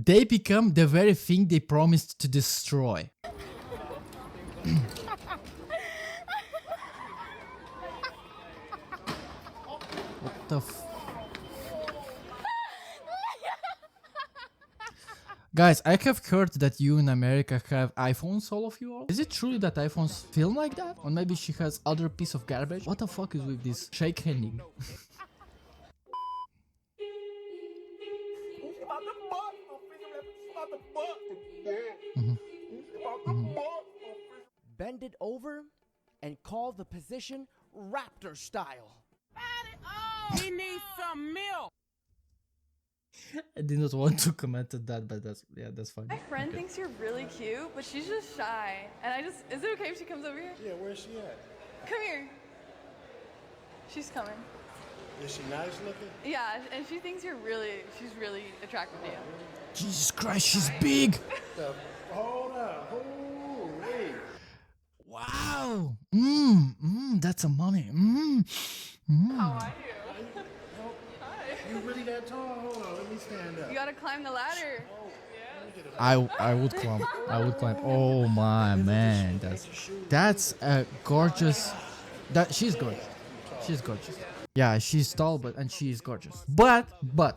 they become the very thing they promised to destroy. What the f... Guys, I have heard that you in America have iPhones, all of you all. Is it true that iPhones film like that? Or maybe she has other piece of garbage? What the fuck is with this shake handing? Bend it over and call the position raptor style. He needs some milk. I did not want to comment on that, but that's fine. My friend thinks you're really cute, but she's just shy. And is it okay if she comes over here? Yeah, where's she at? Come here. She's coming. Is she nice looking? Yeah, and she thinks she's really attractive to you. Jesus Christ, she's big! Hold up. Holy. Wow! That's a money. How are you? You really that tall? Hold on, let me stand up. You gotta climb the ladder. I would climb. I would climb. Oh my man, that's a gorgeous. She's gorgeous. She's gorgeous. Yeah, she's tall, and she is gorgeous. But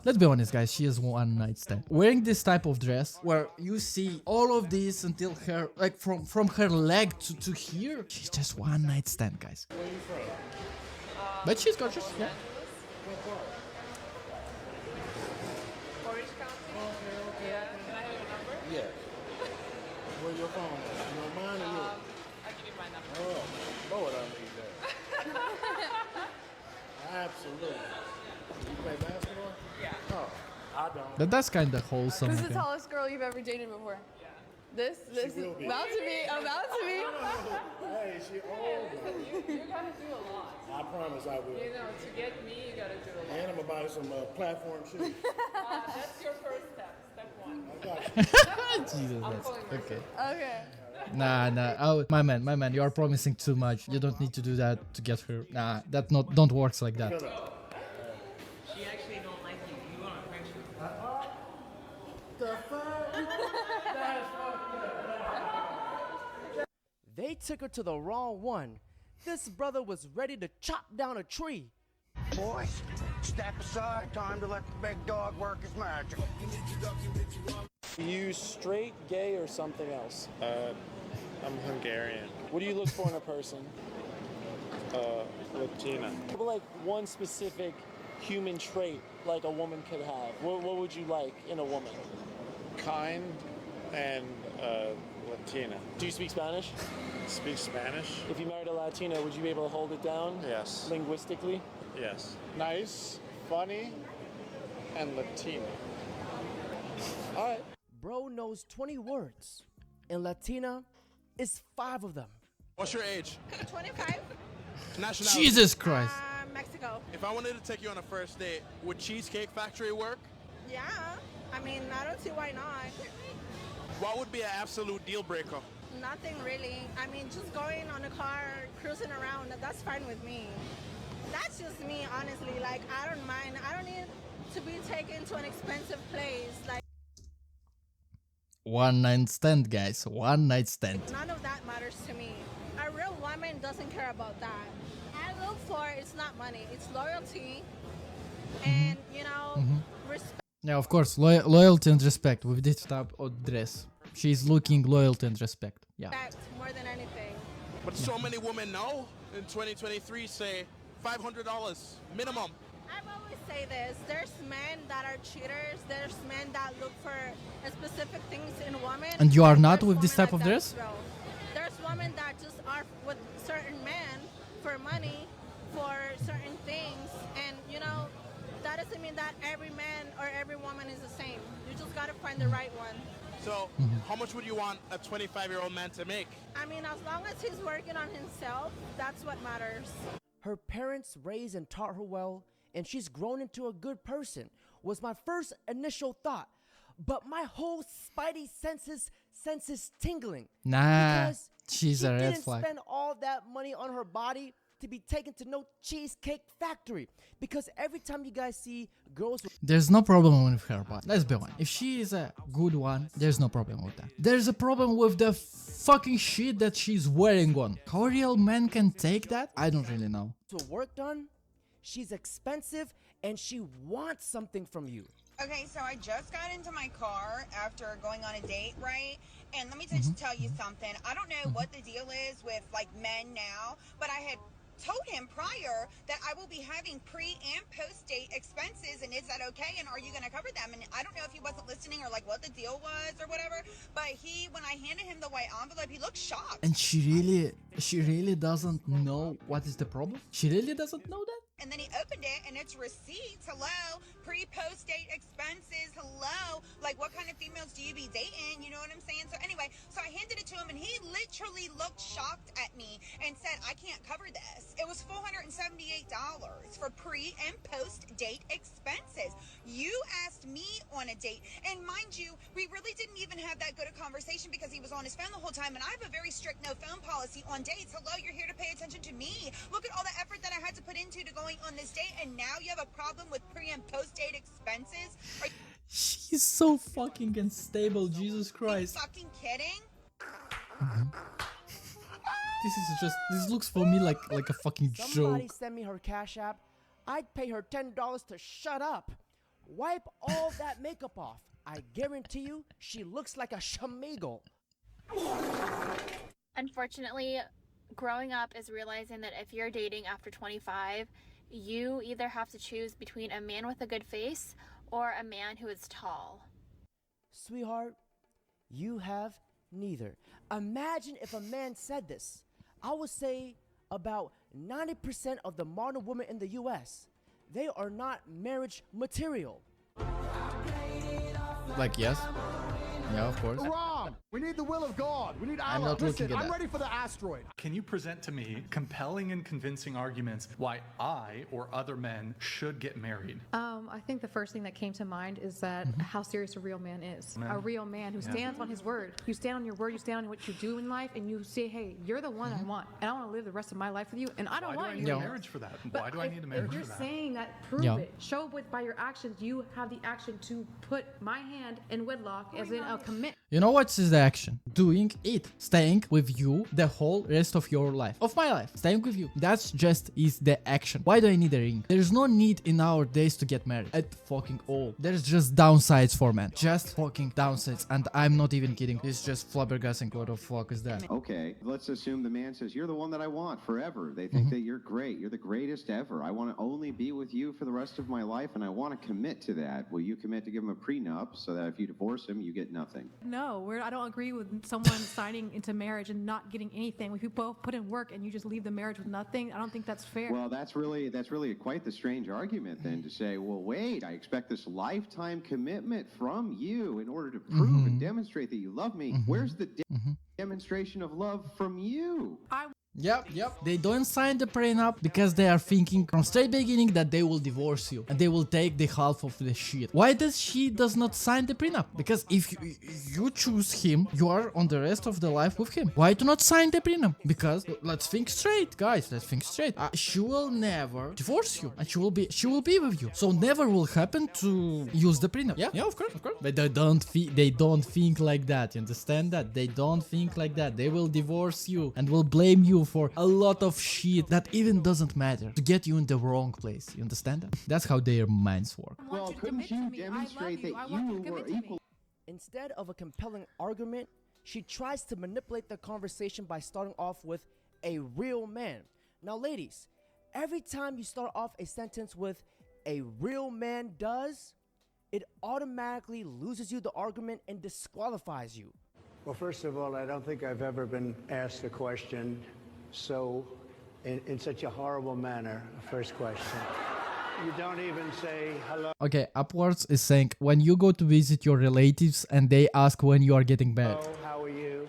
let's be honest, guys. She is one night stand. Wearing this type of dress, where you see all of this until her, like from her leg to here, she's just one night stand, guys. Where you from? But she's gorgeous. Yeah. Yeah. Where's your phone? You know mine or yours? I'll give you my number. Oh, Lord, I need that. Absolutely. You play basketball? Yeah. Oh, I don't. That's kind of wholesome. Who's the okay. tallest girl you've ever dated before? This will be. about to be. Hey, she old. You gotta do a lot. I promise I will. You know, to get me, you gotta do a lot. And I'm gonna buy some platform shoes. That's your first step. Step one. I got you. Jesus, that's okay. Okay. Nah. Oh, my man, you are promising too much. You don't need to do that to get her. Nah, don't works like that. She actually don't like you. You want a picture? The fuck? They took her to the wrong one. This brother was ready to chop down a tree. Boys, step aside. Time to let the big dog work his magic. You straight, gay, or something else? I'm Hungarian. What do you look for in a person? Latina. Like one specific human trait like a woman could have. What would you like in a woman? Kind and Latina. Do you speak Spanish? Speak Spanish? If you married a Latina, would you be able to hold it down? Yes. Linguistically? Yes. Nice, funny, and Latina. All right. Bro knows 20 words. In Latina, it's 5 of them. What's your age? 25. Nationality? Jesus Christ. Mexico. If I wanted to take you on a first date, would Cheesecake Factory work? Yeah. I mean, I don't see why not. What would be an absolute deal breaker? Nothing really. I mean, just going on a car, cruising around, that's fine with me. That's just me, honestly. Like, I don't mind. I don't need to be taken to an expensive place. Like, One night stand, guys. One night stand. none of that matters to me. A real woman doesn't care about that. I look for, it's not money, it's loyalty and, you know, respect. Yeah, of course, loyalty and respect with this type of dress. She's looking loyalty and respect. Yeah. More than anything. But so many women now in 2023 say $500 minimum. I've always say this, there's men that are cheaters, there's men that look for specific things in women. And you are not there's with this women type of that dress? don't. There's women that just are with certain men for money, for certain things, and you know, that doesn't mean that every man or every woman is the same. You just gotta find the right one. So how much would you want a 25-year-old man to make? I mean, as long as he's working on himself, that's what matters. Her parents raised and taught her well, and she's grown into a good person, was my first initial thought. But my whole spidey senses tingling. Nah, because she's she a red didn't flag. spend all that money on her body, to be taken to no cheesecake factory. Because every time you guys see girls with There's no problem with her, but let's be honest. If she is a good one, there's no problem with that. There's a problem with the fucking shit that she's wearing on. How a real man can take that? I don't really know. work done, she's expensive, and she wants something from you. Okay, so I just got into my car after going on a date, right? And let me tell you something. I don't know what the deal is with like men now, but I had told him prior that I will be having pre and post date expenses, and is that okay? And are you going to cover them? And I don't know if he wasn't listening or like what the deal was or whatever, but when I handed him the white envelope, he looked shocked. And she really doesn't know what is the problem? She really doesn't know that? And then he opened it and it's receipts. Hello, pre-post date expenses. Hello, like what kind of females do you be dating? You know what I'm saying? So anyway, so I handed it to him and he literally looked shocked at me and said, I can't cover this. It was $478 for pre and post date expenses. You asked me on a date, and mind you, we really didn't even have that good a conversation because he was on his phone the whole time, and I have a very strict no phone policy on dates. Hello, you're here to pay attention to me. Look at all the effort that I had to put into going on this date, and now you have a problem with pre and post date expenses? She's so fucking unstable, Jesus Christ. Are you fucking kidding? This looks for me like a fucking Somebody joke. send me her Cash App. I'd pay her $10 to shut up. Wipe all that makeup off. I guarantee you, she looks like a shamigo. Unfortunately, growing up is realizing that if you're dating after 25, you either have to choose between a man with a good face or a man who is tall. Sweetheart, you have neither. Imagine if a man said this. I would say about 90% of the modern women in the US, they are not marriage material. Like, yes. Yeah, of course. Wrong. We need the will of God. We need Allah. I'm not looking Listen, at I'm that. ready for the asteroid. Can you present to me compelling and convincing arguments why I or other men should get married? I think the first thing that came to mind is that how serious a real man is. A real man who stands on his word. You stand on your word, you stand on what you do in life, and you say, hey, you're the one I want, and I want to live the rest of my life with you, and I don't want you. Why do I need a marriage for that? Why do I need a marriage for that? If you're saying that, prove it. Show by your actions, you have the action to put my hand in wedlock as in a commit. You know what is the action? Doing it. Staying with you the whole rest of your life. Of my life. Staying with you. That's just is the action. Why do I need a ring? There's no need in our days to get married. At fucking all. There's just downsides for men. Just fucking downsides. And I'm not even kidding. It's just flabbergasting. What the fuck is that? Okay, let's assume the man says, you're the one that I want forever. They think that you're great. You're the greatest ever. I want to only be with you for the rest of my life, and I want to commit to that. Will you commit to give him a prenup so that if you divorce him, you get nothing? No, I don't agree with someone signing into marriage and not getting anything. If you both put in work and you just leave the marriage with nothing, I don't think that's fair. Well, that's really quite the strange argument then to say, well, wait, I expect this lifetime commitment from you in order to prove and demonstrate that you love me. Where's the demonstration of love from you? Yep. They don't sign the prenup because they are thinking from straight beginning that they will divorce you and they will take the half of the shit. Why does she does not sign the prenup? Because if you choose him, you are on the rest of the life with him. Why do not sign the prenup? Because let's think straight, guys. Let's think straight. She will never divorce you, and she will be with you. So never will happen to use the prenup. Yeah, of course. But they don't think like that. You understand that? They don't think like that. They will divorce you and will blame you for a lot of shit that even doesn't matter to get you in the wrong place. You understand that? That's how their minds work. Well, couldn't you demonstrate that you were equal? Instead of a compelling argument, she tries to manipulate the conversation by starting off with a real man. Now, ladies, every time you start off a sentence with a real man does, it automatically loses you the argument and disqualifies you. Well, first of all, I don't think I've ever been asked a question in such a horrible manner. First question. You don't even say hello. Okay, upwards is saying when you go to visit your relatives and they ask when you are getting back. Hello, how are you?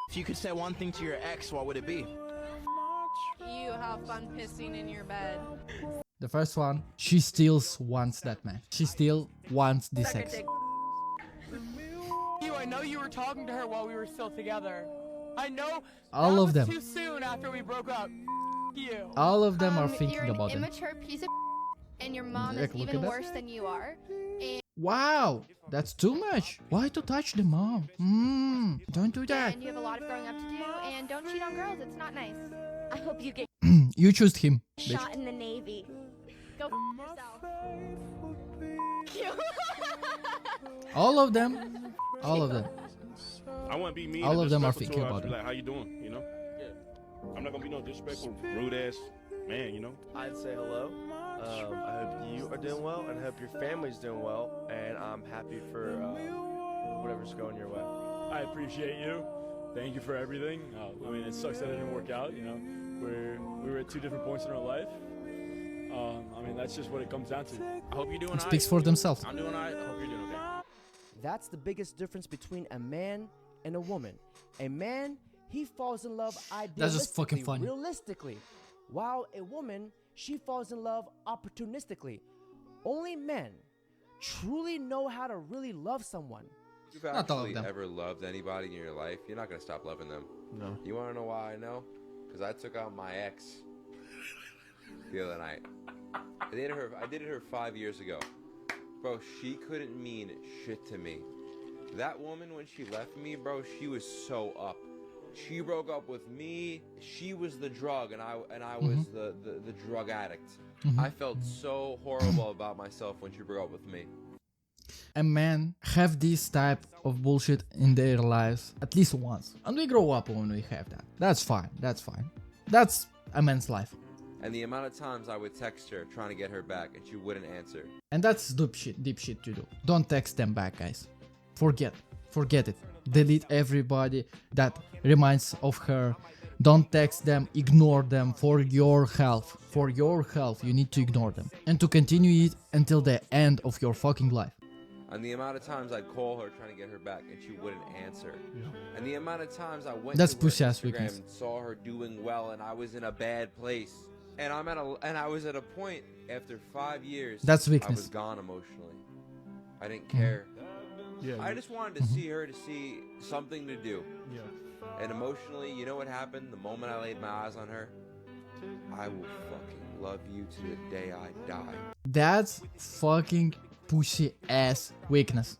If you could say one thing to your ex, what would it be? You have fun pissing in your bed. The first one, she still wants that man. She still wants the sex. I know you were talking to her while we were still together. I know all of them. Too soon after we broke up. you. All of them are thinking you're an about it. immature piece of and your mom Look is at even that. worse than you are. Wow, that's too much. Why to touch the mom? Don't do that. And you have a lot of growing up to do, and don't cheat on girls. It's not nice. I hope you get You choose him. Bitch. shot in the Navy. Go yourself. All of them. All of them. I want to be mean. All and of them are disrespectful to thinking her. I'll about be it. like, how you doing? You know? I'm not gonna be no disrespectful, rude ass man. You know? I'd say hello. I hope you are doing well, and I hope your family's doing well, and I'm happy for whatever's going your way. I appreciate you. Thank you for everything. I mean, it sucks that it didn't work out. You know, we were at two different points in our life. I mean, that's just what it comes down to. I hope you're doing It speaks for themselves. I'm doing alright. I hope you're doing okay. That's the biggest difference between a man and a woman. A man, he falls in love That's just fucking idealistically, funny. realistically, while a woman, she falls in love opportunistically. Only men truly know how to really love someone. If you've Not all of actually them. ever loved anybody in your life, you're not gonna stop loving them. No. You wanna know why I know? Because I took out my ex the other night. I dated her 5 years ago. Bro, she couldn't mean shit to me. That woman, when she left me, bro, she was so up. She broke up with me. She was the drug, and I was the drug addict. I felt so horrible about myself when she broke up with me. A man have this type of bullshit in their lives at least once. And we grow up when we have that. That's fine. That's fine. That's a man's life. And the amount of times I would text her trying to get her back, and she wouldn't answer. And that's deep shit to do. Don't text them back, guys. Forget it. Delete everybody that reminds of her. Don't text them, ignore them for your health. For your health, you need to ignore them. And to continue it until the end of your fucking life. And the amount of times I'd call her trying to get her back, and she wouldn't answer. And the amount of times I went That's to her pussy-ass Instagram weakness. and saw her doing well, and I was in a bad place. And I was at a point after 5 years. That's I weakness. was gone emotionally. I didn't care. Yeah, I just wanted to see her to see something to do. And emotionally, you know what happened? The moment I laid my eyes on her, I will fucking love you to the day I die. That's fucking pussy ass weakness.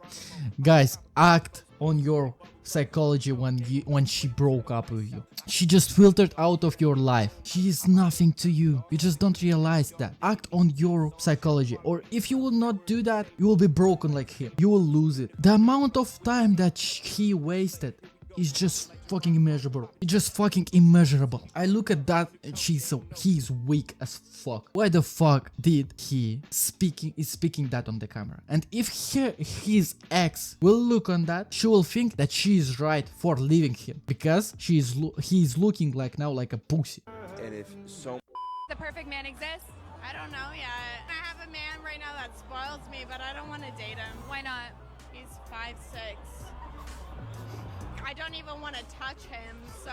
Guys, act on your psychology when she broke up with you. She just filtered out of your life. She is nothing to you. You just don't realize that. Act on your psychology, or if you will not do that, you will be broken like him. You will lose it. The amount of time that he wasted is just fucking immeasurable. It's just fucking immeasurable. I look at that and he's weak as fuck. Why the fuck did he speaking that on the camera? And if his ex will look on that, she will think that she is right for leaving him because he's looking like now like a pussy. And if so The perfect man exists? I don't know yet. I have a man right now that spoils me, but I don't want to date him. Why not? He's 5'6". I don't even want to touch him, so...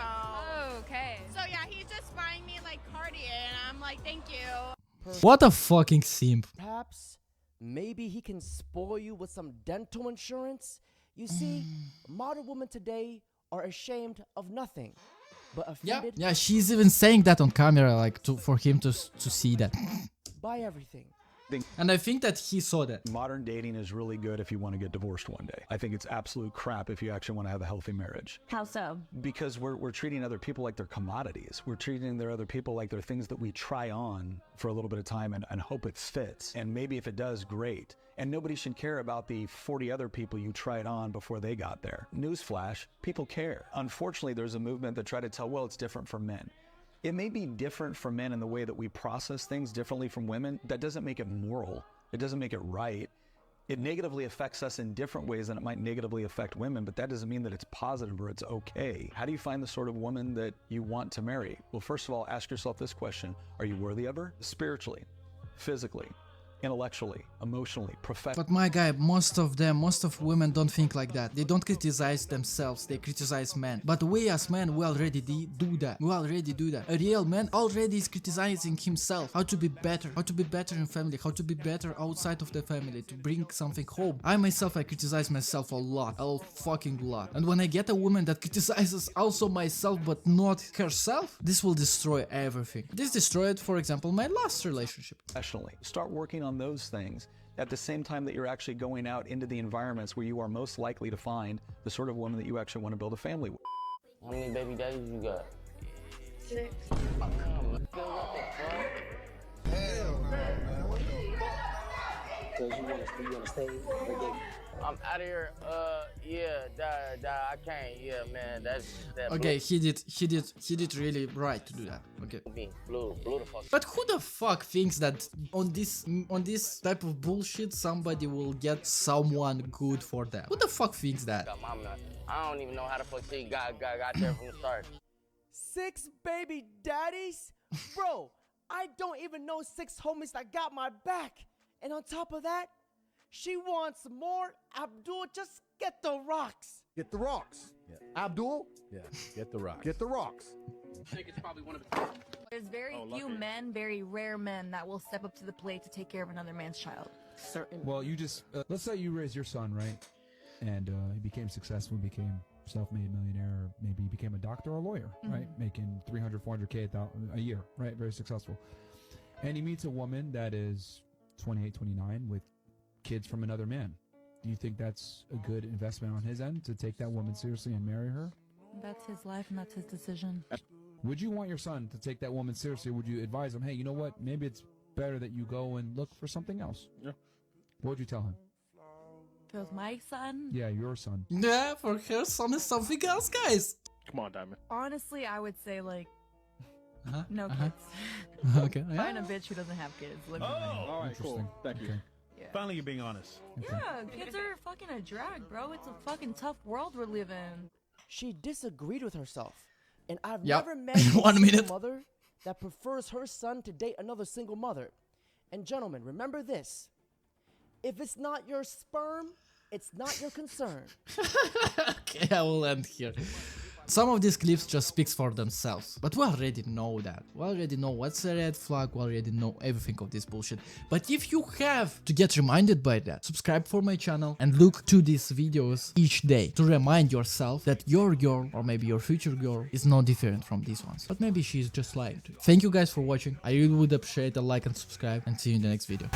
Okay. So yeah, he's just buying me like Cartier, and I'm like, thank you. What a fucking simp. Perhaps, maybe he can spoil you with some dental insurance. You see, modern women today are ashamed of nothing, but offended Yeah, she's even saying that on camera, like for him to see that. by everything. And I think that he saw that. Modern dating is really good if you want to get divorced one day. I think it's absolute crap if you actually want to have a healthy marriage. How so? Because we're treating other people like they're commodities. We're treating their other people like they're things that we try on for a little bit of time and hope it fits. And maybe if it does, great. And nobody should care about the 40 other people you tried on before they got there. Newsflash, people care. Unfortunately, there's a movement that try to tell, well, it's different for men. It may be different for men in the way that we process things differently from women. That doesn't make it moral. It doesn't make it right. It negatively affects us in different ways than it might negatively affect women, but that doesn't mean that it's positive or it's okay. How do you find the sort of woman that you want to marry? Well, first of all, ask yourself this question. Are you worthy of her? Spiritually, physically, intellectually, emotionally, professionally. But my guy, most of women don't think like that. They don't criticize themselves, they criticize men. But we as men, we already do that. We already do that. A real man already is criticizing himself. How to be better in family, how to be better outside of the family, to bring something home. I criticize myself a fucking lot. And when I get a woman that criticizes also myself but not herself, this will destroy everything. This destroyed, for example, my last relationship. Professionally. Start working on those things at the same time that you're actually going out into the environments where you are most likely to find the sort of woman that you actually want to build a family with. How many baby daddies you got? 6. You wanna stay? I'm out of here. I can't. Yeah, man. That's that. Okay, he did really right to do that. Okay. Blue the fuck. But who the fuck thinks that on this type of bullshit somebody will get someone good for them? Who the fuck thinks that? I don't even know how the fuck she got there from the start. 6 baby daddies? Bro, I don't even know 6 homies that got my back. And on top of that, she wants more. Abdul, just get the rocks. Get the rocks. Yeah. Abdul? Yeah, get the rocks. Get the rocks. I think it's probably one of There's very few men, very rare men that will step up to the plate to take care of another man's child. Certain. Well, you just, let's say you raise your son, right? And he became successful, became self-made millionaire, or maybe he became a doctor or a lawyer, right? Making 300, 400K a year, right? Very successful. And he meets a woman that is 28, 29 with kids from another man. Do you think that's a good investment on his end to take that woman seriously and marry her? That's his life and that's his decision. Would you want your son to take that woman seriously? Would you advise him, hey, you know what? Maybe it's better that you go and look for something else? Yeah. What would you tell him? If it was my son? Yeah, your son. Yeah, for her son is something else, guys. Come on, Diamond. Honestly, I would say, like, no uh-huh. kids. Okay. Yeah. Find a bitch who doesn't have kids. Live with me. All right, cool. Thank you. Yeah. Finally, you're being honest. Yeah, kids are fucking a drag, bro. It's a fucking tough world we're living in. She disagreed with herself. And I've Yep. never met a 1 single minute. mother that prefers her son to date another single mother. And gentlemen, remember this. If it's not your sperm, it's not your concern. Okay, I will end here. Some of these clips just speaks for themselves, but we already know that. We already know what's a red flag, we already know everything of this bullshit. But if you have to get reminded by that, subscribe for my channel and look to these videos each day to remind yourself that your girl, or maybe your future girl, is no different from these ones. But maybe she's just lying to you. Thank you guys for watching. I really would appreciate a like and subscribe, and see you in the next video.